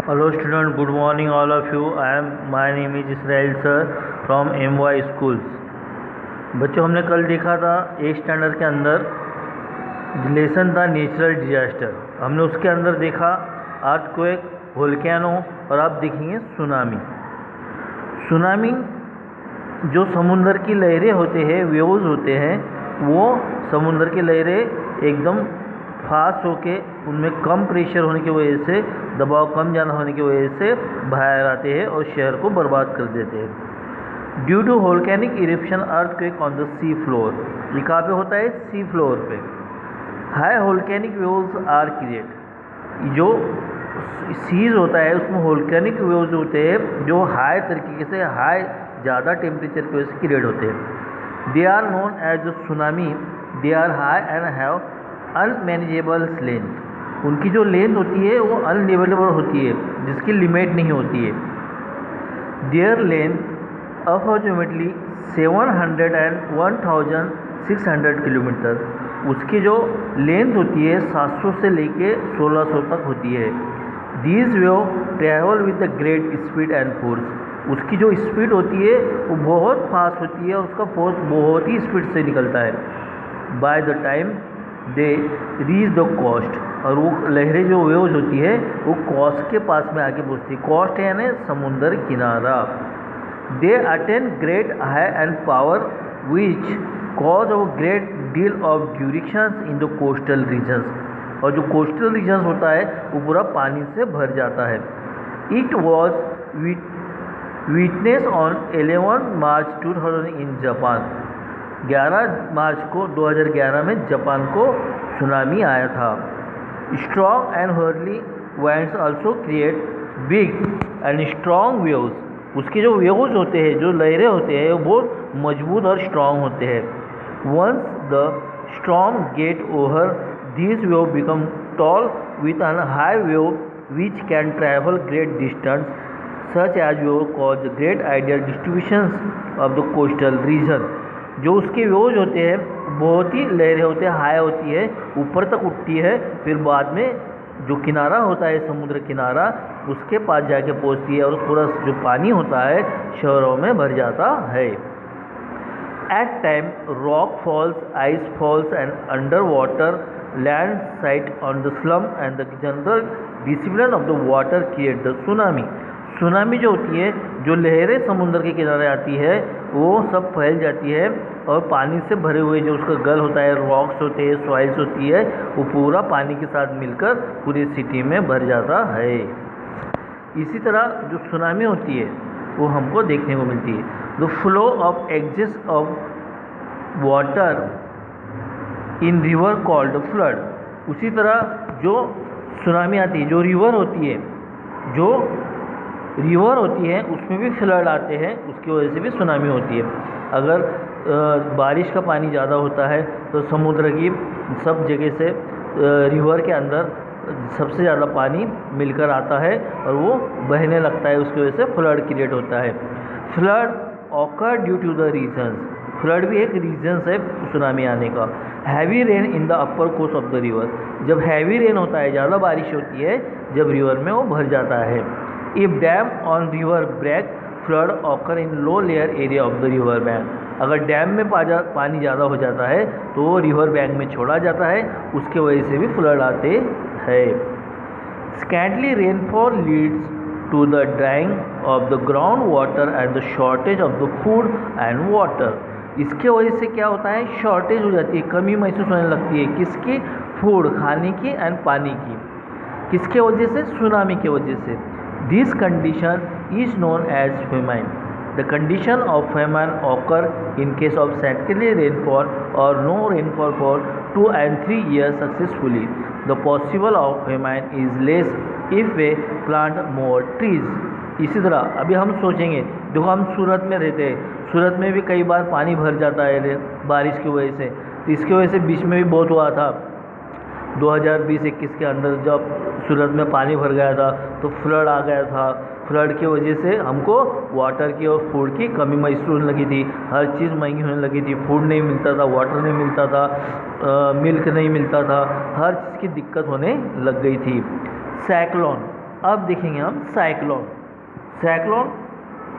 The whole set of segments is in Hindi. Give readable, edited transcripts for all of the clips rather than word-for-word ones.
Hello student, good morning all of you. My name is Israel sir from MY schools. बच्चों, हमने कल देखा था 8 स्टैंडर्ड के अंदर लेसन था नेचुरल डिजास्टर। हमने उसके अंदर देखा अर्थक्वेक, वोल्केनो और आप देखेंगे सुनामी। सुनामी जो समुंदर की लहरें होते हैं, वेव्स होते हैं, वो समुंदर की लहरें एकदम फास्ट होके उनमें कम प्रेशर होने की वजह से, दबाव कम ज़्यादा होने की वजह से बाहर आते हैं और शहर को बर्बाद कर देते हैं। Due to volcanic eruption earthquake on the sea floor, ये कहाँ पे होता है? सी फ्लोर पे। High volcanic waves are create, जो सीज होता है उसमें वोल्केनिक वेव्स होते हैं जो हाई तरीके से, हाई ज़्यादा टेम्परेचर की वजह से क्रिएट होते हैं। They are known as the tsunami. They are high and have unmanageable length. उनकी जो लेंथ होती है वो अनलिमिटेबल होती है, जिसकी लिमिट नहीं होती है। There length approximately 700 and 1600 kilometre. उसकी जो लेंथ होती है 700 से लेके 1600 तक होती है। These wave travel with the great speed and force. उसकी जो स्पीड होती है वो बहुत फास्ट होती है और उसका फोर्स बहुत ही स्पीड से निकलता है। By the time they reach the coast, और वो लहरें जो वेव्स होती है वो कोस्ट के पास में आके पहुँचती है। कोस्ट है यानी समुंदर किनारा। They attain great high and power which cause of great deal of durations in the coastal regions. और जो कोस्टल रीजन्स होता है वो पूरा पानी से भर जाता है। It was witness on 11 March 2000 in Japan. 11 मार्च को 2011 में जापान को सुनामी आया था। Strong and Hurley winds also create big and strong waves. उसके जो वेव्स होते हैं, जो लहरें होते हैं, वो बहुत मजबूत और स्ट्रॉन्ग होते हैं। Once the strong get over these wave become tall with an high wave which can travel great distance such as wave cause great ideal distributions of the coastal region. जो उसके वेव्स होते हैं बहुत ही लहरें होते हैं, हाई होती है, ऊपर तक उठती है, फिर बाद में जो किनारा होता है समुद्र किनारा उसके पास जाके पहुंचती है और पूरा जो पानी होता है शहरों में भर जाता है। At time rock falls, ice falls and under water land site on the slum and the general discipline of the water create the tsunami. Tsunami जो होती है, जो लहरें समुद्र के किनारे आती है वो सब फैल जाती है और पानी से भरे हुए जो उसका गल होता है, रॉक्स होते हैं, सॉइल्स होती है, वो पूरा पानी के साथ मिलकर पूरी सिटी में भर जाता है। इसी तरह जो सुनामी होती है वो हमको देखने को मिलती है। The flow of excess of water in river called flood. उसी तरह जो सुनामी आती है, जो रिवर होती है, जो रिवर होती है उसमें भी फ्लड आते हैं, उसकी वजह से भी सुनामी होती है। अगर बारिश का पानी ज़्यादा होता है तो समुद्र की सब जगह से रिवर के अंदर सबसे ज़्यादा पानी मिलकर आता है और वो बहने लगता है, उसकी वजह से फ्लड क्रिएट होता है। Flood occur due to the regions. Flood भी एक रीजन्स है सुनामी आने का। Heavy rain in the upper course of the river. जब हैवी रेन होता है, ज़्यादा बारिश होती है, जब रिवर में वो भर जाता है। If dam on river break flood occur in low layer area of the river bank. अगर डैम में पानी ज़्यादा हो जाता है तो वो रिवर बैंक में छोड़ा जाता है, उसके वजह से भी फ्लड आते हैं। Scantly rainfall leads to the drying of the ground water and the shortage of the food and water. इसके वजह से क्या होता है? शॉर्टेज हो जाती है, कमी महसूस होने लगती है। किसकी? फूड, खाने की एंड पानी की। किसके वजह से? सुनामी की वजह से। This condition is known as famine. The condition of famine occur in case of scantily rainfall or no rainfall for 2 and 3 years successfully. The possible of famine is less if we plant more trees. इसी तरह अभी हम सोचेंगे, देखो हम सूरत में रहते हैं, सूरत में भी कई बार पानी भर जाता है बारिश की वजह से। तो इसकी वजह से बीच में भी बहुत हुआ था 2020-21 के अंदर, जब सूरत में पानी भर गया था तो फ्लड आ गया था। फ्लड की वजह से हमको वाटर की और फूड की कमी महसूस होने लगी थी। हर चीज़ महंगी होने लगी थी, फूड नहीं मिलता था, वाटर नहीं मिलता था, मिल्क नहीं मिलता था, हर चीज़ की दिक्कत होने लग गई थी। साइक्लोन अब देखेंगे हम साइक्लोन। साइक्लोन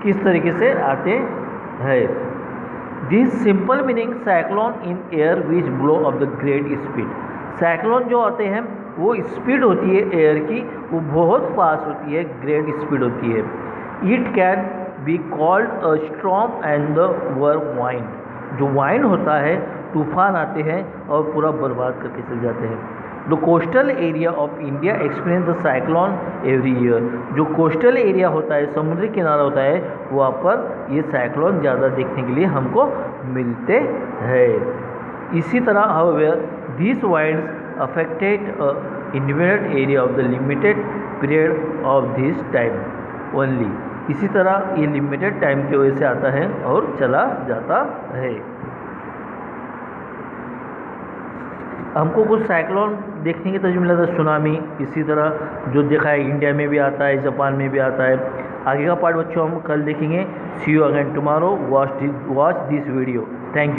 किस तरीके से आते हैं। This simple meaning cyclone in air which blow of the great speed. Cyclone जो आते हैं वो स्पीड होती है एयर की, वो बहुत फास्ट होती है, ग्रेट स्पीड होती है। It can be called a storm and the worm wind. जो वाइंड होता है, तूफान आते हैं और पूरा बर्बाद करके चले जाते हैं। The coastal area of India experience the cyclone every year. जो कोस्टल एरिया होता है, समुद्री किनारा होता है, वहाँ पर ये साइक्लोन ज़्यादा देखने के लिए हमको मिलते हैं। इसी तरह however this winds affected independent area of the limited period of this time only. इसी तरह ये लिमिटेड टाइम की वजह से आता है और चला जाता है। हमको कुछ साइक्लोन देखने की तजुर्बा मिला था, सुनामी, इसी तरह जो देखा है इंडिया में भी आता है, जापान में भी आता है। आगे का पार्ट बच्चों हम कल देखेंगे। See you again tomorrow. Watch this video. Thank you.